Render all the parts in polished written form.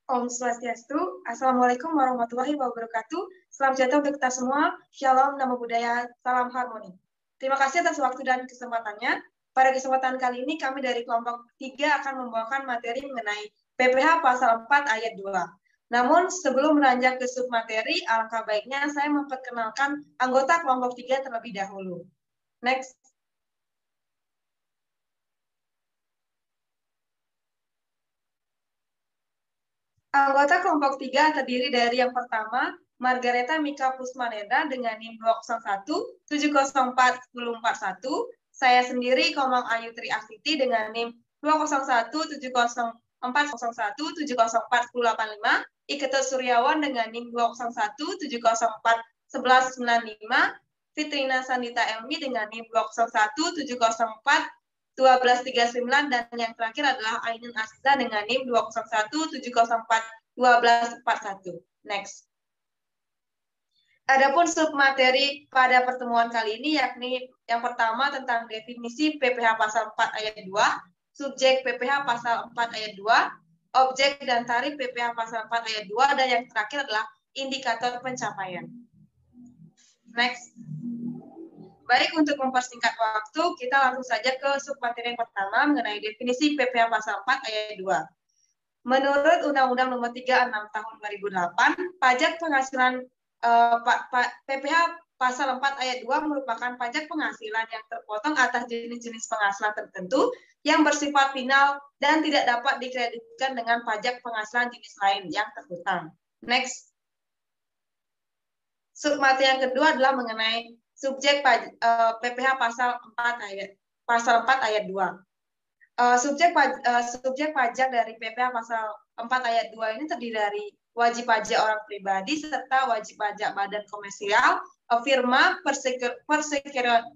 Om Swastiastu, Assalamualaikum warahmatullahi wabarakatuh. Salam sejahtera untuk kita semua. Shalom, Namo Buddhaya, salam harmoni. Terima kasih atas waktu dan kesempatannya. Pada kesempatan kali ini kami dari kelompok 3 akan membawakan materi mengenai PPH pasal 4 ayat 2. Namun sebelum beranjak ke submateri, alangkah baiknya saya memperkenalkan anggota kelompok 3 terlebih dahulu. Next. Anggota kelompok 3 terdiri dari yang pertama, Margareta Mika Pusmanendra dengan NIM 201-704-1041. Saya sendiri, Komang Ayu Tri Astiti dengan NIM 201-704-1041-704-1085. Iketut Suryawan dengan NIM 201-704-1195. Fitrina Sandita Elmi dengan NIM 201-704 1239, dan yang terakhir adalah Ainun Asza dengan NIM 201-704-1241. Next. Adapun submateri pada pertemuan kali ini yakni yang pertama tentang definisi PPH pasal 4 ayat 2, subjek PPH pasal 4 ayat 2, objek dan tarif PPH pasal 4 ayat 2, dan yang terakhir adalah indikator pencapaian. Next. Baik, untuk mempersingkat waktu, kita langsung saja ke submateri yang pertama mengenai definisi PPH pasal 4 ayat 2. Menurut Undang-Undang Nomor 36 Tahun 2008, pajak penghasilan PPH pasal 4 ayat 2 merupakan pajak penghasilan yang terpotong atas jenis-jenis penghasilan tertentu yang bersifat final dan tidak dapat dikreditkan dengan pajak penghasilan jenis lain yang terhutang. Next. Submateri yang kedua adalah mengenai subjek PPH pasal 4 ayat 2. Subjek pajak dari PPH pasal 4 ayat 2 ini terdiri dari wajib pajak orang pribadi serta wajib pajak badan komersial, firma,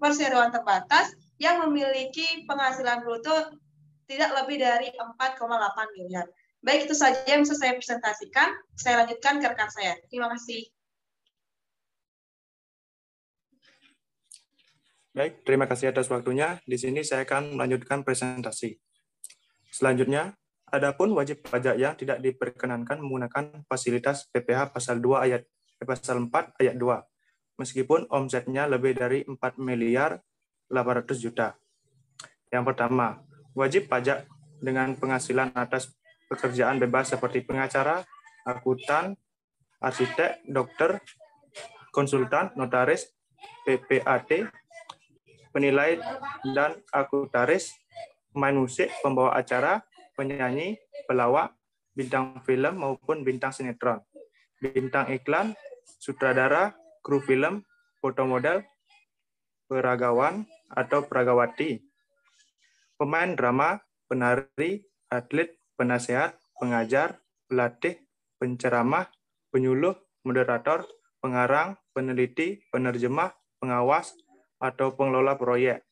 perseroan terbatas yang memiliki penghasilan bruto tidak lebih dari 4,8 miliar. Baik, itu saja yang bisa saya presentasikan. Saya lanjutkan ke rekan saya. Terima kasih. Baik, terima kasih atas waktunya. Di sini saya akan melanjutkan presentasi. Selanjutnya, adapun wajib pajak yang tidak diperkenankan menggunakan fasilitas PPH pasal 4 ayat 2, meskipun omsetnya lebih dari 4 miliar 800 juta. Yang pertama, wajib pajak dengan penghasilan atas pekerjaan bebas seperti pengacara, akuntan, arsitek, dokter, konsultan, notaris, PPAT, penilai dan akuntaris, pemain musik, pembawa acara, penyanyi, pelawak, bintang film maupun bintang sinetron, bintang iklan, sutradara, kru film, fotomodel, peragawan atau peragawati, pemain drama, penari, atlet, penasehat, pengajar, pelatih, penceramah, penyuluh, moderator, pengarang, peneliti, penerjemah, pengawas, atau pengelola proyek,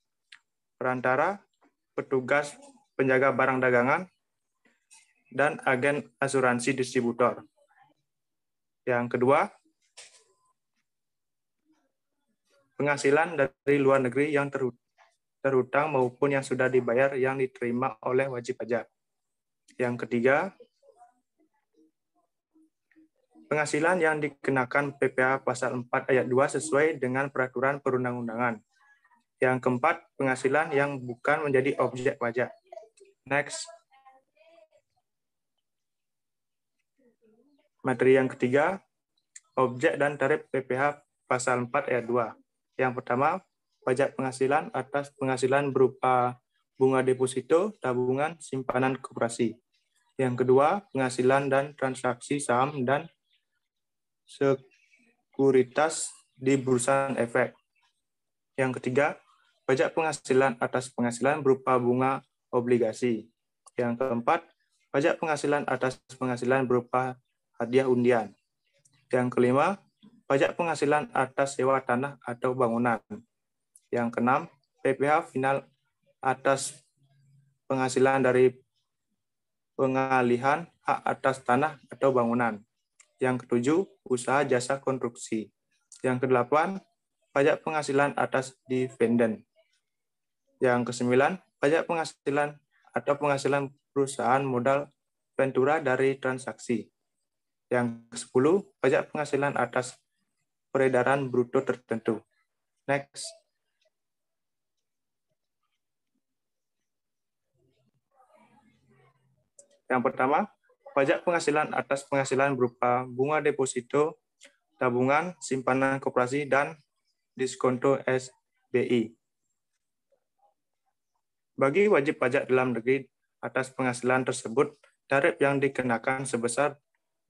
perantara, petugas penjaga barang dagangan, dan agen asuransi distributor. Yang kedua, penghasilan dari luar negeri yang terhutang maupun yang sudah dibayar yang diterima oleh wajib pajak. Yang ketiga, penghasilan yang dikenakan PPH pasal 4 ayat 2 sesuai dengan peraturan perundang-undangan. Yang keempat, penghasilan yang bukan menjadi objek pajak. Next. Materi yang ketiga, objek dan tarif PPH pasal 4 ayat 2. Yang pertama, pajak penghasilan atas penghasilan berupa bunga deposito, tabungan, simpanan koperasi. Yang kedua, penghasilan dan transaksi saham dan sekuritas di bursa efek. Yang ketiga, pajak penghasilan atas penghasilan berupa bunga obligasi. Yang keempat, pajak penghasilan atas penghasilan berupa hadiah undian. Yang kelima, pajak penghasilan atas sewa tanah atau bangunan. Yang keenam, PPH final atas penghasilan dari pengalihan hak atas tanah atau bangunan. Yang ketujuh, usaha jasa konstruksi. Yang kedelapan, pajak penghasilan atas dividen. Yang kesembilan, pajak penghasilan atau penghasilan perusahaan modal ventura dari transaksi. Yang ke-10, pajak penghasilan atas peredaran bruto tertentu. Next. Yang pertama, pajak penghasilan atas penghasilan berupa bunga deposito, tabungan, simpanan koperasi, dan diskonto SBI. Bagi wajib pajak dalam negeri atas penghasilan tersebut, tarif yang dikenakan sebesar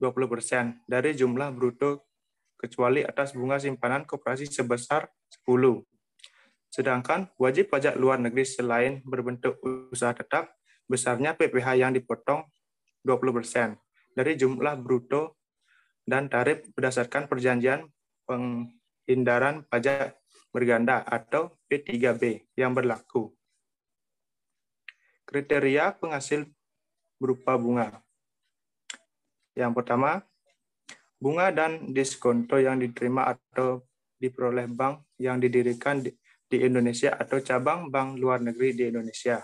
20% dari jumlah bruto kecuali atas bunga simpanan koperasi sebesar 10. Sedangkan wajib pajak luar negeri selain berbentuk usaha tetap, besarnya PPh yang dipotong 20% dari jumlah bruto dan tarif berdasarkan perjanjian penghindaran pajak berganda atau P3B yang berlaku. Kriteria penghasil berupa bunga. Yang pertama, bunga dan diskonto yang diterima atau diperoleh bank yang didirikan di Indonesia atau cabang bank luar negeri di Indonesia.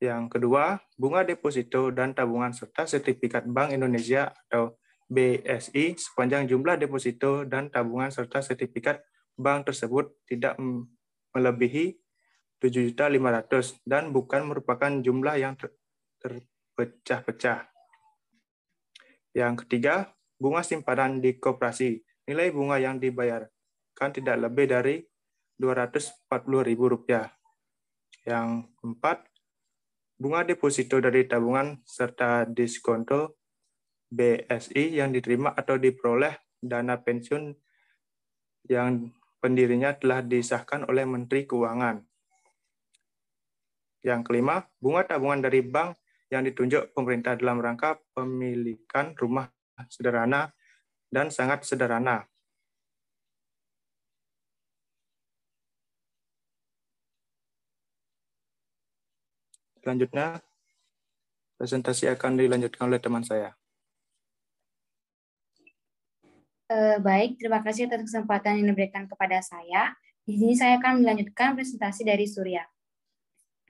Yang kedua, bunga deposito dan tabungan serta sertifikat Bank Indonesia atau BSI sepanjang jumlah deposito dan tabungan serta sertifikat bank tersebut tidak melebihi 7.500.000 dan bukan merupakan jumlah yang terpecah-pecah. Yang ketiga, bunga simpanan di koperasi. Nilai bunga yang dibayarkan tidak lebih dari Rp240.000. Yang keempat, bunga deposito dari tabungan serta diskonto BSI yang diterima atau diperoleh dana pensiun yang pendirinya telah disahkan oleh Menteri Keuangan. Yang kelima, bunga tabungan dari bank yang ditunjuk pemerintah dalam rangka pemilikan rumah sederhana dan sangat sederhana. Selanjutnya, presentasi akan dilanjutkan oleh teman saya. Baik, terima kasih atas kesempatan yang diberikan kepada saya. Di sini saya akan melanjutkan presentasi dari Surya.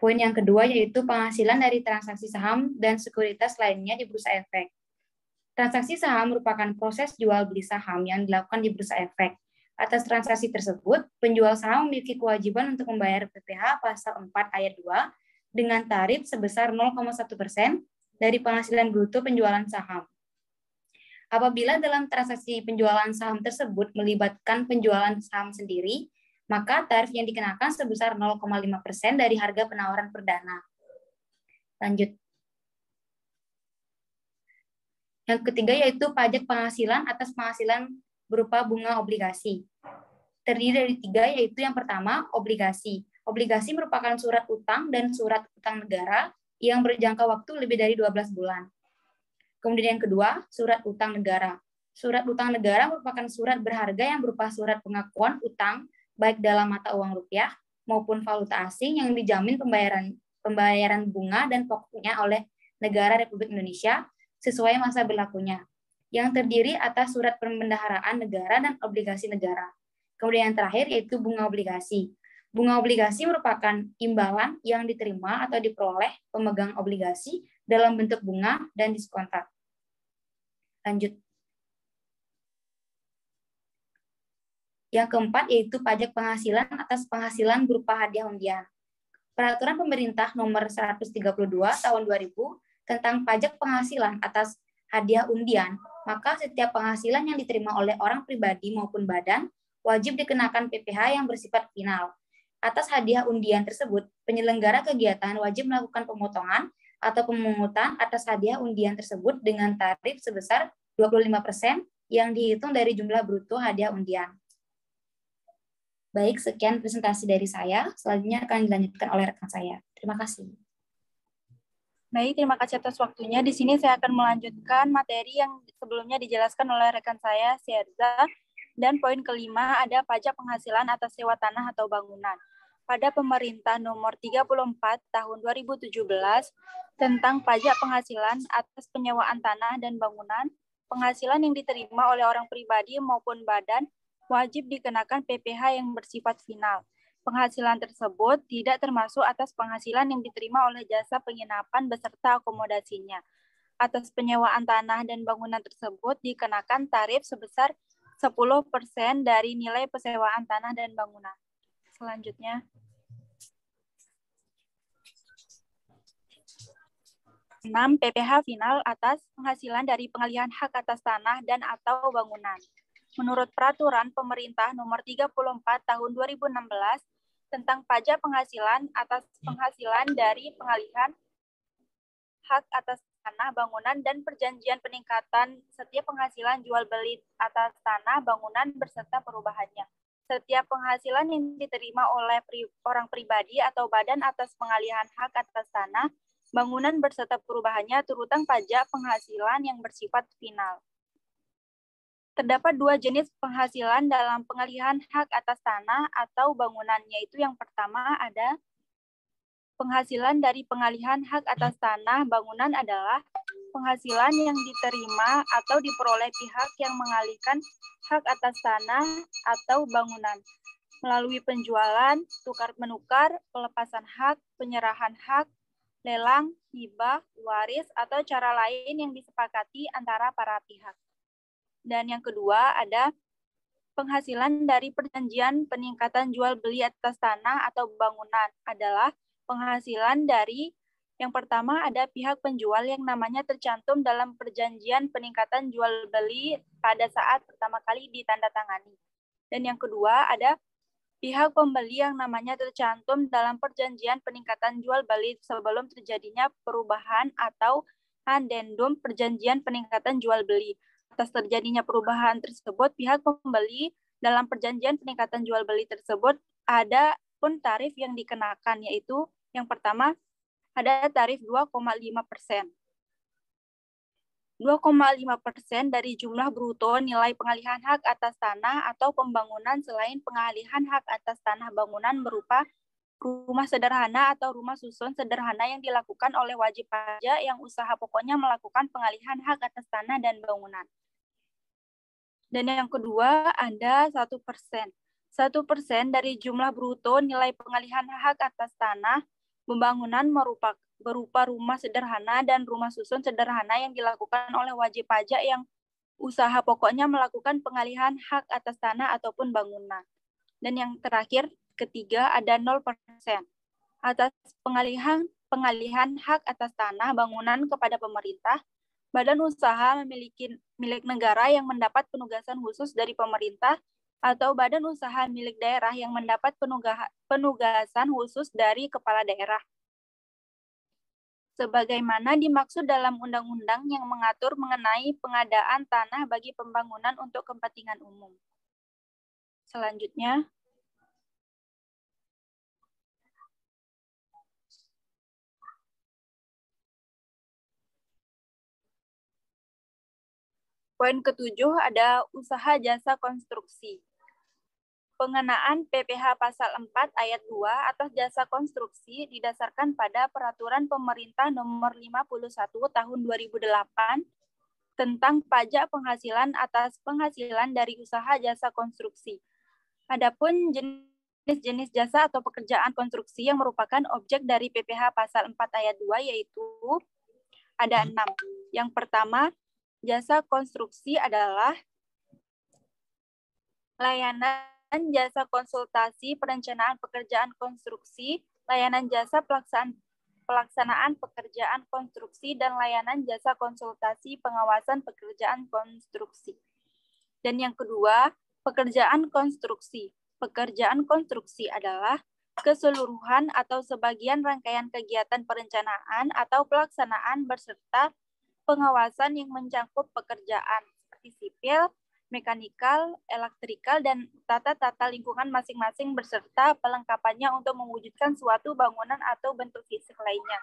Poin yang kedua yaitu penghasilan dari transaksi saham dan sekuritas lainnya di Bursa Efek. Transaksi saham merupakan proses jual beli saham yang dilakukan di Bursa Efek. Atas transaksi tersebut, penjual saham memiliki kewajiban untuk membayar PPh pasal 4 ayat 2 dengan tarif sebesar 0,1% dari penghasilan bruto penjualan saham. Apabila dalam transaksi penjualan saham tersebut melibatkan penjualan saham sendiri, maka tarif yang dikenakan sebesar 0,5% dari harga penawaran perdana. Lanjut. Yang ketiga yaitu pajak penghasilan atas penghasilan berupa bunga obligasi. Terdiri dari 3, yaitu yang pertama, obligasi. Obligasi merupakan surat utang dan surat utang negara yang berjangka waktu lebih dari 12 bulan. Kemudian yang kedua, surat utang negara. Surat utang negara merupakan surat berharga yang berupa surat pengakuan utang baik dalam mata uang rupiah maupun valuta asing yang dijamin pembayaran bunga dan pokoknya oleh negara Republik Indonesia sesuai masa berlakunya, yang terdiri atas surat perbendaharaan negara dan obligasi negara. Kemudian yang terakhir yaitu bunga obligasi. Bunga obligasi merupakan imbalan yang diterima atau diperoleh pemegang obligasi dalam bentuk bunga dan diskontat. Lanjut. Yang keempat yaitu pajak penghasilan atas penghasilan berupa hadiah undian. Peraturan Pemerintah Nomor 132 Tahun 2000 tentang pajak penghasilan atas hadiah undian, maka setiap penghasilan yang diterima oleh orang pribadi maupun badan wajib dikenakan PPh yang bersifat final. Atas hadiah undian tersebut, penyelenggara kegiatan wajib melakukan pemotongan atau pemungutan atas hadiah undian tersebut dengan tarif sebesar 25% yang dihitung dari jumlah bruto hadiah undian. Baik, sekian presentasi dari saya. Selanjutnya akan dilanjutkan oleh rekan saya. Terima kasih. Baik, terima kasih atas waktunya. Di sini saya akan melanjutkan materi yang sebelumnya dijelaskan oleh rekan saya, Sierza. Dan poin kelima ada pajak penghasilan atas sewa tanah atau bangunan. Pada Pemerintah Nomor 34 Tahun 2017 tentang pajak penghasilan atas penyewaan tanah dan bangunan, penghasilan yang diterima oleh orang pribadi maupun badan wajib dikenakan PPh yang bersifat final. Penghasilan tersebut tidak termasuk atas penghasilan yang diterima oleh jasa penginapan beserta akomodasinya. atas penyewaan tanah dan bangunan tersebut dikenakan tarif sebesar 10% dari nilai persewaan tanah dan bangunan. Selanjutnya. 6. PPh final atas penghasilan dari pengalihan hak atas tanah dan atau bangunan. Menurut Peraturan Pemerintah Nomor 34 Tahun 2016 tentang pajak penghasilan atas penghasilan dari pengalihan hak atas tanah, bangunan, dan perjanjian peningkatan setiap penghasilan jual beli atas tanah, bangunan, beserta perubahannya. Setiap penghasilan yang diterima oleh orang pribadi atau badan atas pengalihan hak atas tanah, bangunan, beserta perubahannya, terutang pajak penghasilan yang bersifat final. Terdapat dua jenis penghasilan dalam pengalihan hak atas tanah atau bangunan, yaitu yang pertama ada penghasilan dari pengalihan hak atas tanah bangunan adalah penghasilan yang diterima atau diperoleh pihak yang mengalihkan hak atas tanah atau bangunan melalui penjualan, tukar-menukar, pelepasan hak, penyerahan hak, lelang, hibah, waris, atau cara lain yang disepakati antara para pihak. Dan yang kedua ada penghasilan dari perjanjian peningkatan jual beli atas tanah atau bangunan adalah penghasilan dari yang pertama ada pihak penjual yang namanya tercantum dalam perjanjian peningkatan jual beli pada saat pertama kali ditandatangani. Dan yang kedua ada pihak pembeli yang namanya tercantum dalam perjanjian peningkatan jual beli sebelum terjadinya perubahan atau addendum perjanjian peningkatan jual beli. Atas terjadinya perubahan tersebut, pihak pembeli dalam perjanjian peningkatan jual beli tersebut ada pun tarif yang dikenakan, yaitu yang pertama ada tarif 2,5%. 2,5% dari jumlah bruto nilai pengalihan hak atas tanah atau pembangunan selain pengalihan hak atas tanah bangunan berupa rumah sederhana atau rumah susun sederhana yang dilakukan oleh wajib pajak yang usaha pokoknya melakukan pengalihan hak atas tanah dan bangunan. Dan yang kedua ada 1%. 1% dari jumlah bruto nilai pengalihan hak atas tanah pembangunan berupa rumah sederhana dan rumah susun sederhana yang dilakukan oleh wajib pajak yang usaha pokoknya melakukan pengalihan hak atas tanah ataupun bangunan. Dan yang terakhir, ketiga, ada 0%. Atas pengalihan hak atas tanah bangunan kepada pemerintah, badan usaha milik negara yang mendapat penugasan khusus dari pemerintah atau badan usaha milik daerah yang mendapat penugasan khusus dari kepala daerah. Sebagaimana dimaksud dalam undang-undang yang mengatur mengenai pengadaan tanah bagi pembangunan untuk kepentingan umum. Selanjutnya, poin ketujuh ada usaha jasa konstruksi. Pengenaan PPh pasal 4 ayat 2 atas jasa konstruksi didasarkan pada Peraturan Pemerintah Nomor 51 Tahun 2008 tentang pajak penghasilan atas penghasilan dari usaha jasa konstruksi. Adapun jenis-jenis jasa atau pekerjaan konstruksi yang merupakan objek dari PPh pasal 4 ayat 2 yaitu ada 6. Yang pertama, jasa konstruksi adalah layanan jasa konsultasi perencanaan pekerjaan konstruksi, layanan jasa pelaksanaan pekerjaan konstruksi, dan layanan jasa konsultasi pengawasan pekerjaan konstruksi. Dan yang kedua, pekerjaan konstruksi. Pekerjaan konstruksi adalah keseluruhan atau sebagian rangkaian kegiatan perencanaan atau pelaksanaan beserta pengawasan yang mencakup pekerjaan seperti sipil, mekanikal, elektrikal, dan tata lingkungan masing-masing beserta pelengkapannya untuk mewujudkan suatu bangunan atau bentuk fisik lainnya.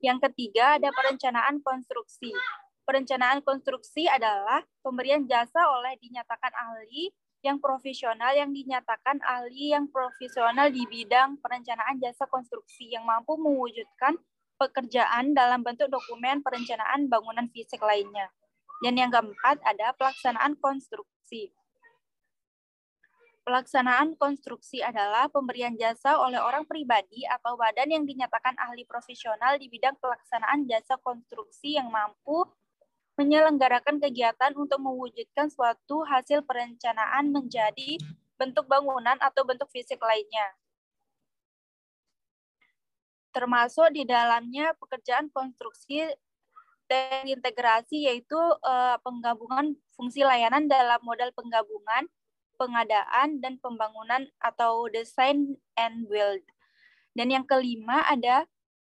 Yang ketiga ada perencanaan konstruksi. Perencanaan konstruksi adalah pemberian jasa oleh dinyatakan ahli yang profesional yang dinyatakan ahli yang profesional di bidang perencanaan jasa konstruksi yang mampu mewujudkan pekerjaan dalam bentuk dokumen perencanaan bangunan fisik lainnya. Dan yang keempat ada pelaksanaan konstruksi. Pelaksanaan konstruksi adalah pemberian jasa oleh orang pribadi atau badan yang dinyatakan ahli profesional di bidang pelaksanaan jasa konstruksi yang mampu menyelenggarakan kegiatan untuk mewujudkan suatu hasil perencanaan menjadi bentuk bangunan atau bentuk fisik lainnya. Termasuk di dalamnya pekerjaan konstruksi dan integrasi, yaitu penggabungan fungsi layanan dalam modal penggabungan, pengadaan, dan pembangunan atau design and build. Dan yang kelima ada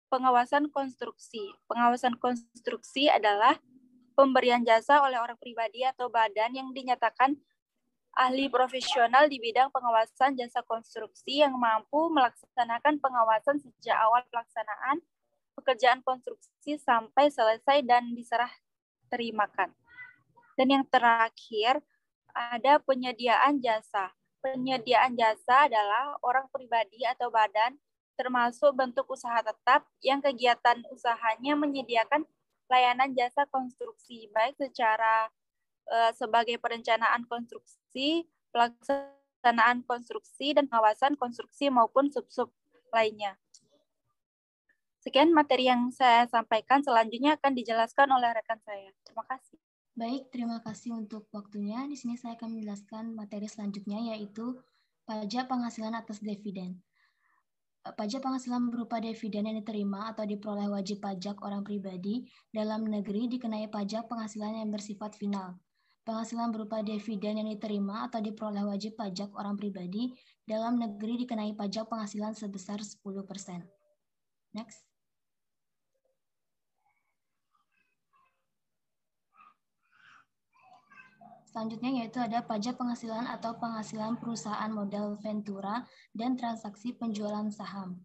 pengawasan konstruksi. Pengawasan konstruksi adalah pemberian jasa oleh orang pribadi atau badan yang dinyatakan ahli profesional di bidang pengawasan jasa konstruksi yang mampu melaksanakan pengawasan sejak awal pelaksanaan pekerjaan konstruksi sampai selesai dan diserah terimakan. Dan yang terakhir, ada penyediaan jasa. Penyediaan jasa adalah orang pribadi atau badan, termasuk bentuk usaha tetap, yang kegiatan usahanya menyediakan layanan jasa konstruksi, baik secara sebagai perencanaan konstruksi, pelaksanaan konstruksi, dan pengawasan konstruksi maupun sub-sub lainnya. Sekian materi yang saya sampaikan, selanjutnya akan dijelaskan oleh rekan saya. Terima kasih. Baik, terima kasih untuk waktunya. Di sini saya akan menjelaskan materi selanjutnya, yaitu pajak penghasilan atas dividen. Pajak penghasilan berupa dividen yang diterima atau diperoleh wajib pajak orang pribadi dalam negeri dikenai pajak penghasilan yang bersifat final. Penghasilan berupa dividen yang diterima atau diperoleh wajib pajak orang pribadi dalam negeri dikenai pajak penghasilan sebesar 10%. Next. Selanjutnya yaitu ada pajak penghasilan atau penghasilan perusahaan modal ventura dan transaksi penjualan saham.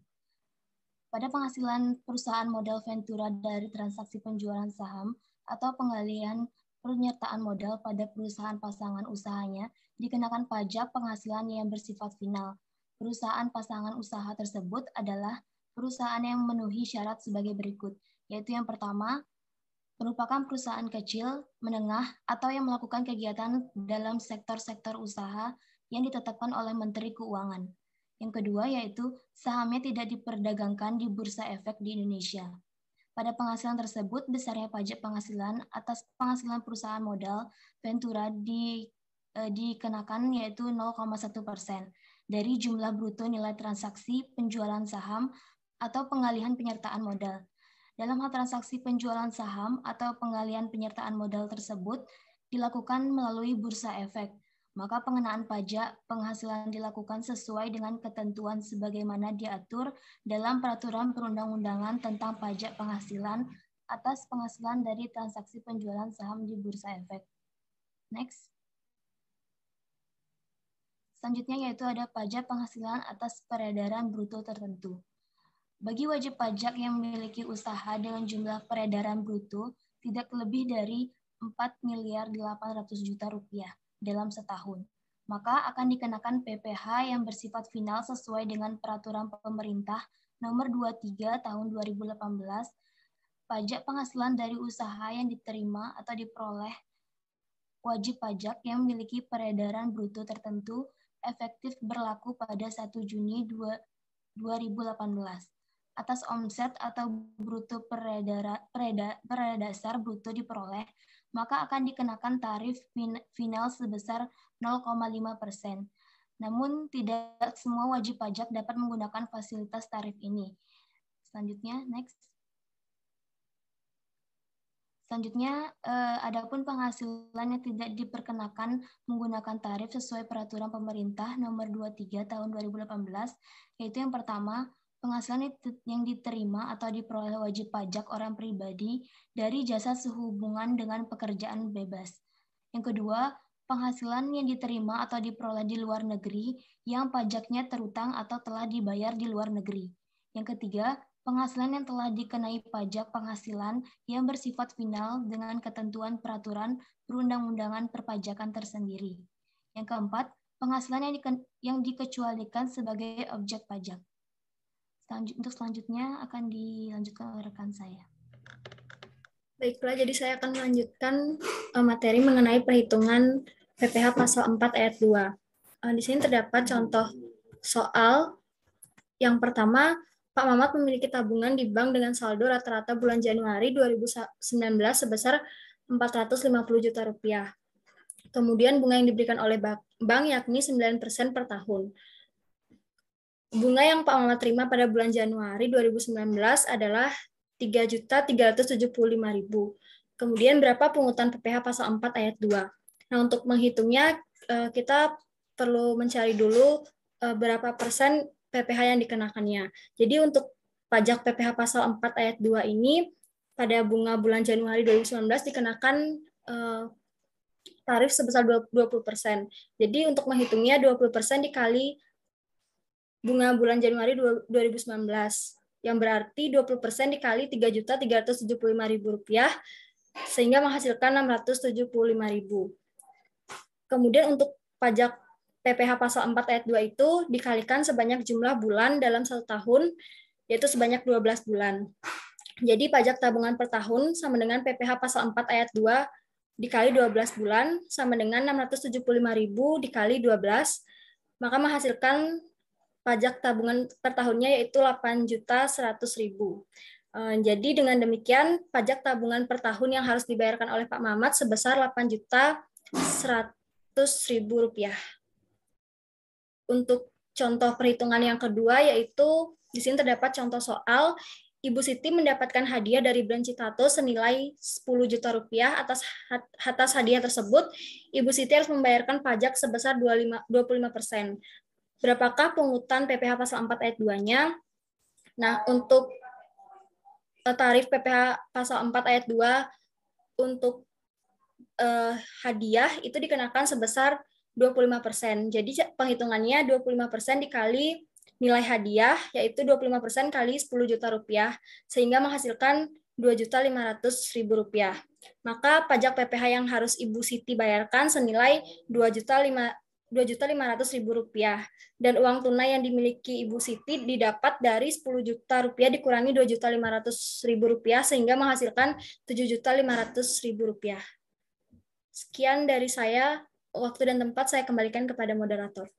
Pada penghasilan perusahaan modal ventura dari transaksi penjualan saham atau penggalian penyertaan modal pada perusahaan pasangan usahanya dikenakan pajak penghasilan yang bersifat final. Perusahaan pasangan usaha tersebut adalah perusahaan yang memenuhi syarat sebagai berikut, yaitu yang pertama, merupakan perusahaan kecil, menengah, atau yang melakukan kegiatan dalam sektor-sektor usaha yang ditetapkan oleh Menteri Keuangan. Yang kedua yaitu sahamnya tidak diperdagangkan di Bursa Efek di Indonesia. Pada penghasilan tersebut, besarnya pajak penghasilan atas penghasilan perusahaan modal ventura dikenakan yaitu 0,1% dari jumlah bruto nilai transaksi penjualan saham atau pengalihan penyertaan modal. Dalam hal transaksi penjualan saham atau penggalian penyertaan modal tersebut dilakukan melalui Bursa Efek, maka pengenaan pajak penghasilan dilakukan sesuai dengan ketentuan sebagaimana diatur dalam Peraturan Perundang-undangan tentang Pajak Penghasilan atas penghasilan dari transaksi penjualan saham di Bursa Efek. Next. Selanjutnya yaitu ada pajak penghasilan atas peredaran bruto tertentu. Bagi wajib pajak yang memiliki usaha dengan jumlah peredaran bruto tidak lebih dari 4.800.000.000 rupiah dalam setahun, maka akan dikenakan PPh yang bersifat final sesuai dengan Peraturan Pemerintah Nomor 23 Tahun 2018, pajak penghasilan dari usaha yang diterima atau diperoleh wajib pajak yang memiliki peredaran bruto tertentu efektif berlaku pada 1 Juni 2018. Atas omset atau bruto dasar bruto diperoleh, maka akan dikenakan tarif final sebesar 0,5%. Namun, tidak semua wajib pajak dapat menggunakan fasilitas tarif ini. Selanjutnya, next. Selanjutnya, adapun penghasilan yang tidak diperkenakan menggunakan tarif sesuai Peraturan Pemerintah Nomor 23 Tahun 2018, yaitu yang pertama, penghasilan yang diterima atau diperoleh wajib pajak orang pribadi dari jasa sehubungan dengan pekerjaan bebas. Yang kedua, penghasilan yang diterima atau diperoleh di luar negeri yang pajaknya terutang atau telah dibayar di luar negeri. Yang ketiga, penghasilan yang telah dikenai pajak penghasilan yang bersifat final dengan ketentuan peraturan perundang-undangan perpajakan tersendiri. Yang keempat, penghasilan yang dikecualikan sebagai objek pajak. Untuk selanjutnya akan dilanjutkan oleh rekan saya. Baiklah, jadi saya akan melanjutkan materi mengenai perhitungan PPh pasal 4 ayat 2. Di sini terdapat contoh soal. Yang pertama, Pak Mamat memiliki tabungan di bank dengan saldo rata-rata bulan Januari 2019 sebesar 450 juta rupiah. Kemudian bunga yang diberikan oleh bank yakni 9% per tahun. Bunga yang Pak Mamat terima pada bulan Januari 2019 adalah 3.375.000. Kemudian berapa pungutan PPh pasal 4 ayat 2? Nah, untuk menghitungnya kita perlu mencari dulu berapa persen PPh yang dikenakannya. Jadi untuk pajak PPh pasal 4 ayat 2 ini pada bunga bulan Januari 2019 dikenakan tarif sebesar 20%. Jadi untuk menghitungnya 20% dikali bunga bulan Januari 2019, yang berarti 20% dikali 3.375.000 rupiah, sehingga menghasilkan 675.000. Kemudian untuk pajak PPh pasal 4 ayat 2 itu dikalikan sebanyak jumlah bulan dalam 1 tahun, yaitu sebanyak 12 bulan. Jadi pajak tabungan per tahun sama dengan PPh pasal 4 ayat 2 dikali 12 bulan sama dengan 675.000 dikali 12, maka menghasilkan pajak tabungan per tahunnya yaitu 8.100.000. Jadi dengan demikian pajak tabungan per tahun yang harus dibayarkan oleh Pak Mamat sebesar 8.100.000 rupiah. Untuk contoh perhitungan yang kedua yaitu di sini terdapat contoh soal Ibu Siti mendapatkan hadiah dari brand Citato senilai 10 juta rupiah. Atas hadiah tersebut, Ibu Siti harus membayarkan pajak sebesar 25%. Berapakah pungutan PPh pasal 4 ayat 2-nya? Nah, untuk tarif PPh pasal 4 ayat 2 untuk hadiah itu dikenakan sebesar 25%. Jadi penghitungannya 25% dikali nilai hadiah, yaitu 25% kali 10 juta rupiah, sehingga menghasilkan 2.500.000 rupiah. Maka pajak PPh yang harus Ibu Siti bayarkan senilai 2.500.000 rupiah. Dan uang tunai yang dimiliki Ibu Siti didapat dari 10 juta rupiah dikurangi 2.500.000 rupiah, sehingga menghasilkan 7.500.000 rupiah. Sekian dari saya. Waktu dan tempat saya kembalikan kepada moderator.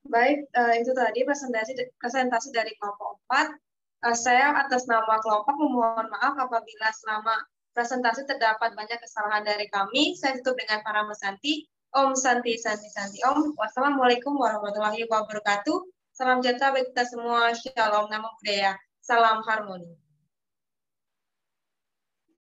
Baik, itu tadi presentasi dari kelompok 4. Saya atas nama kelompok memohon maaf apabila selama presentasi terdapat banyak kesalahan dari kami. Saya tutup dengan para mesanti. Om Santi Santi Santi Om. Wassalamualaikum warahmatullahi wabarakatuh. Salam sejahtera bagi kita semua. Shalom, namo buddhaya. Salam harmoni.